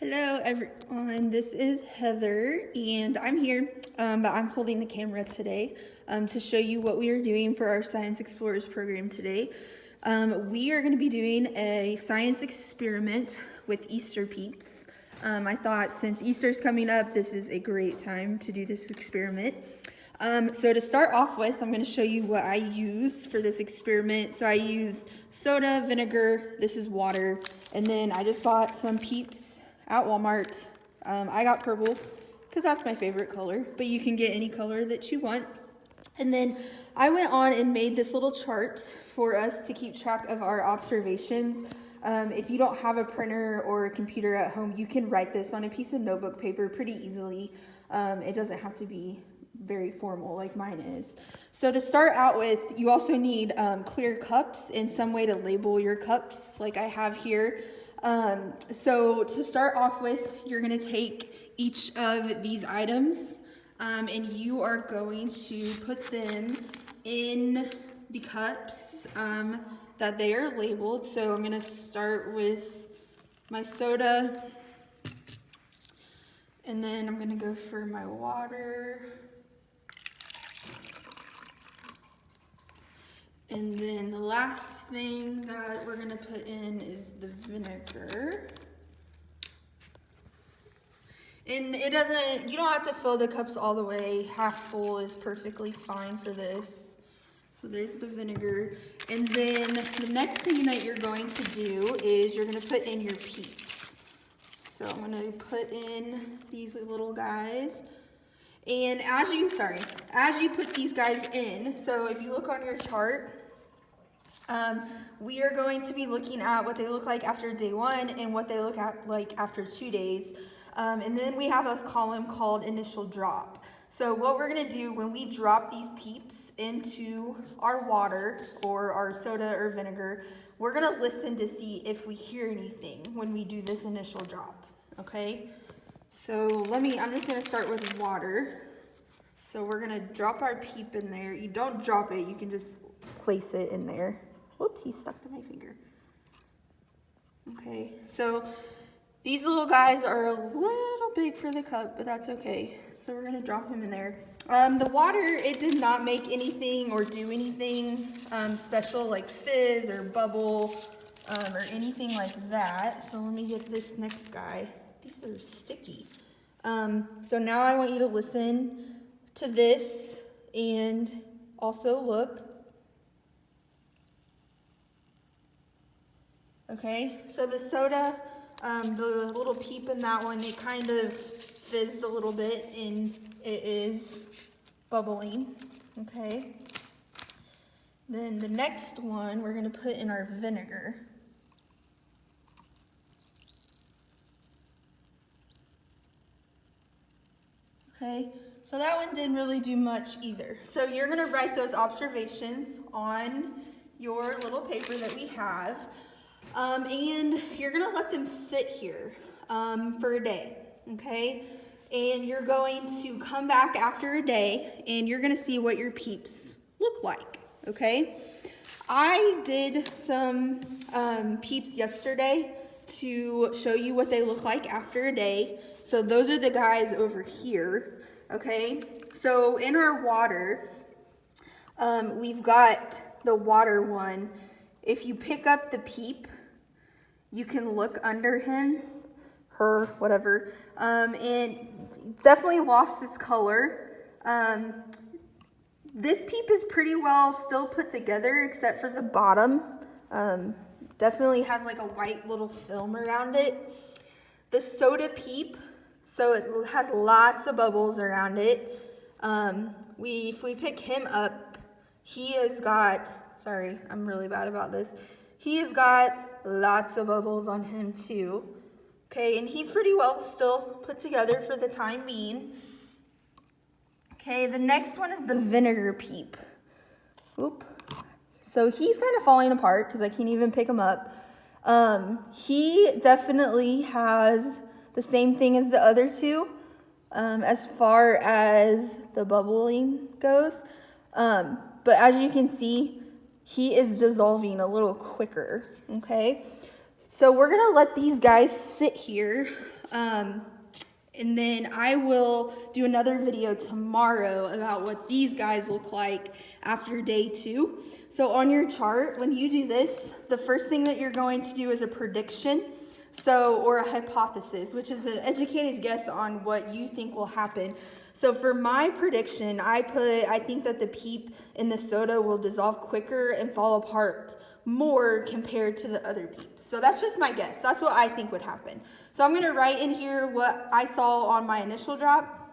Hello everyone, this is Heather and I'm here, but I'm holding the camera today to show you what we are doing for our Science Explorers program today. We are going to be doing a science experiment with Easter Peeps. I thought since Easter's coming up, this is a great time to do this experiment. So to start off with, I'm going to show you what I used for this experiment. So I used soda, vinegar, this is water, and then I just bought some Peeps at Walmart. I got purple because that's my favorite color, but you can get any color that you want. And then I went on and made this little chart for us to keep track of our observations. If you don't have a printer or a computer at home, you can write this on a piece of notebook paper pretty easily. It doesn't have to be very formal like mine is. So to start out with, you also need clear cups and some way to label your cups like I have here. So to start off with, you're going to take each of these items and you are going to put them in the cups that they are labeled. So I'm going to start with my soda, and then I'm going to go for my water, and then the last thing that we're going to put in is the vinegar. And you don't have to fill the cups all the way. Half full is perfectly fine for this. So there's the vinegar. And then the next thing that you're going to do is you're going to put in your Peeps. So I'm going to put in these little guys. And as you put these guys in, so if you look on your chart, we are going to be looking at what they look like after day 1 and what they look like after 2 days. And then we have a column called initial drop. So what we're going to do when we drop these Peeps into our water or our soda or vinegar, we're going to listen to see if we hear anything when we do this initial drop. Okay? So I'm just going to start with water. So we're going to drop our Peep in there. You don't drop it, you can just place it in there. Whoops, he stuck to my finger. Okay, so these little guys are a little big for the cup, but that's okay. So we're gonna drop him in there. The water, it did not make anything or do anything special like fizz or bubble or anything like that. So let me get this next guy. These are sticky. So now I want you to listen to this and also look. Okay, so the soda, the little Peep in that one, it kind of fizzed a little bit and it is bubbling. Okay, then the next one we're going to put in our vinegar. Okay, so that one didn't really do much either. So you're going to write those observations on your little paper that we have. And you're going to let them sit here for a day, okay? And you're going to come back after a day and you're going to see what your Peeps look like, okay? I did some Peeps yesterday to show you what they look like after a day. So those are the guys over here, okay? So in our water, we've got the water one. If you pick up the Peep, you can look under him, her, whatever, and definitely lost its color. This Peep is pretty well still put together except for the bottom. Definitely has like a white little film around it. The soda Peep, so it has lots of bubbles around it. If we pick him up, he has got, sorry, I'm really bad about this. He has got lots of bubbles on him too. Okay, and he's pretty well still put together for the time being. Okay, the next one is the vinegar Peep. Oop. So he's kind of falling apart because I can't even pick him up. He definitely has the same thing as the other two as far as the bubbling goes. But as you can see, he is dissolving a little quicker, okay? So we're gonna let these guys sit here, and then I will do another video tomorrow about what these guys look like after day 2. So on your chart, when you do this, the first thing that you're going to do is a prediction, or a hypothesis, which is an educated guess on what you think will happen. So for my prediction, I think that the Peep in the soda will dissolve quicker and fall apart more compared to the other Peeps. So that's just my guess. That's what I think would happen. So I'm gonna write in here what I saw on my initial drop.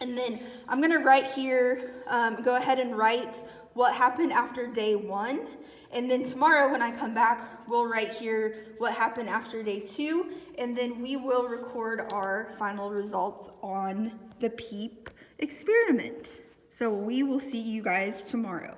And then I'm gonna write here, go ahead and write what happened after day 1. And then tomorrow when I come back, we'll write here what happened after day 2. And then we will record our final results on the Peep experiment. So we will see you guys tomorrow.